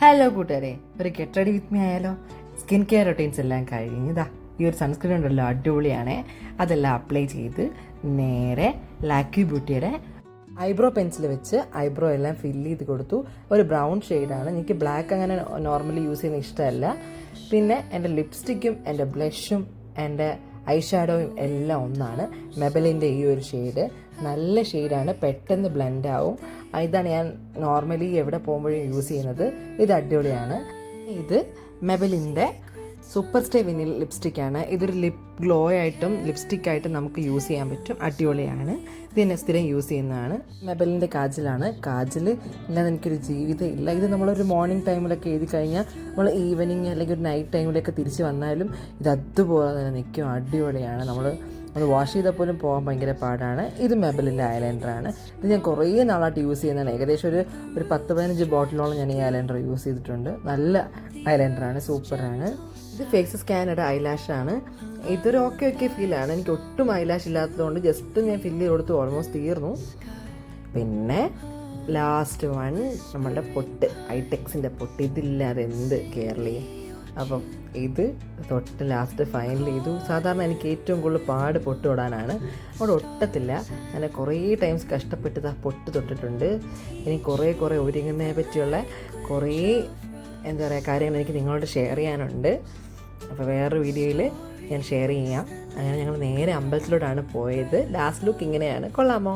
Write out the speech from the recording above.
Hello കൂട്ടുകാരെ, ഒരു get ready with me ആയാലോ. സ്കിൻ കെയർ റൊട്ടീൻസ് എല്ലാം കഴിഞ്ഞതാ. ഈ ഒരു സൺസ്ക്രീൻ ഉണ്ടല്ലോ, അടിപൊളിയാണ്. അതെല്ലാം അപ്ലൈ ചെയ്ത് നേരെ ലാക്വി ബ്യൂട്ടിയുടെ ഐബ്രോ പെൻസിൽ വെച്ച് ഐബ്രോ എല്ലാം ഫില്ല് ചെയ്ത് കൊടുത്തു. ഒരു ബ്രൗൺ ഷെയ്ഡാണ്. എനിക്ക് ബ്ലാക്ക് അങ്ങനെ നോർമലി യൂസ് ചെയ്യുന്ന ഇഷ്ടമല്ല. പിന്നെ എൻ്റെ ലിപ്സ്റ്റിക്കും എൻ്റെ ബ്ലഷും എൻ്റെ ഐ ഷാഡോയും എല്ലാം ഒന്നാണ്. മെബലിൻ്റെ ഈ ഒരു ഷെയ്ഡ് നല്ല ഷെയ്ഡാണ്, പെട്ടെന്ന് ബ്ലെൻഡ് ആവും. ഇതാണ് ഞാൻ നോർമലി എവിടെ പോകുമ്പോഴും യൂസ് ചെയ്യുന്നത്. ഇത് അടിപൊളിയാണ്. ഇത് മെബലിൻ്റെ സൂപ്പർ സ്റ്റേ വിനിൽ ലിപ്സ്റ്റിക്കാണ്. ഇതൊരു ലിപ് ഗ്ലോ ആയിട്ടും ലിപ്സ്റ്റിക്കായിട്ടും നമുക്ക് യൂസ് ചെയ്യാൻ പറ്റും. അടിപൊളിയാണ്. ഇത് തന്നെ സ്ഥിരം യൂസ് ചെയ്യുന്നതാണ്. മെബലിൻ്റെ കാജലാണ്. കാജൽ ഇല്ലാതെ എനിക്കൊരു ജീവിതം ഇല്ല. ഇത് നമ്മളൊരു മോർണിംഗ് ടൈമിലൊക്കെ എഴുതി കഴിഞ്ഞാൽ നമ്മൾ ഈവനിങ് അല്ലെങ്കിൽ ഒരു നൈറ്റ് ടൈമിലൊക്കെ തിരിച്ച് വന്നാലും ഇത് അതുപോലെ തന്നെ നിൽക്കും. അടിപൊളിയാണ്. നമ്മൾ വാഷ് ചെയ്താൽ പോലും പോകാൻ ഭയങ്കര പാടാണ്. ഇത് മെബലിൻ്റെ ഐലൈനറാണ്. ഇത് ഞാൻ കുറേ നാളായിട്ട് യൂസ് ചെയ്യുന്നതാണ്. ഏകദേശം ഒരു 10-15 ബോട്ടിലോളം ഞാൻ ഈ ഐലൈനർ യൂസ് ചെയ്തിട്ടുണ്ട്. നല്ല ഐലൈനറാണ്, സൂപ്പറാണ്. ഇത് ഫേസ് സ്കാനഡ് ഐലാഷാണ്. ഇതൊരു ഓക്കെ ഫീലാണ്. എനിക്ക് ഒട്ടും ഐലാഷ് ഇല്ലാത്തതുകൊണ്ട് ജസ്റ്റ് ഞാൻ ഫില്ല് ചെയ്ത് കൊടുത്ത് ഓൾമോസ്റ്റ് തീർന്നു. പിന്നെ ലാസ്റ്റ് വൺ നമ്മളുടെ പൊട്ട്, ഐടെക്സിൻ്റെ പൊട്ട്. ഇതില്ലാതെ എന്ത് കേരളീയ. അപ്പം ഇത് തൊട്ട് ലാസ്റ്റ് ഫൈനൽ ചെയ്തു. സാധാരണ എനിക്ക് ഏറ്റവും കൂടുതൽ പാട് പൊട്ട് തൊടാനാണ്. അവിടെ ഒട്ടത്തില്ല. അങ്ങനെ കുറേ ടൈംസ് കഷ്ടപ്പെട്ട് പൊട്ട് തൊട്ടിട്ടുണ്ട്. ഇനി കുറേ ഒരുങ്ങുന്നതിനെ പറ്റിയുള്ള കുറേ കാര്യങ്ങൾ എനിക്ക് നിങ്ങളോട് ഷെയർ ചെയ്യാനുണ്ട്. അപ്പോൾ വേറൊരു വീഡിയോയിൽ ഞാൻ ഷെയർ ചെയ്യാം. അങ്ങനെ ഞങ്ങൾ നേരെ അമ്പലത്തിലോട്ടാണ് പോയത്. ലാസ്റ്റ് ലുക്ക് ഇങ്ങനെയാണ്. കൊള്ളാമോ?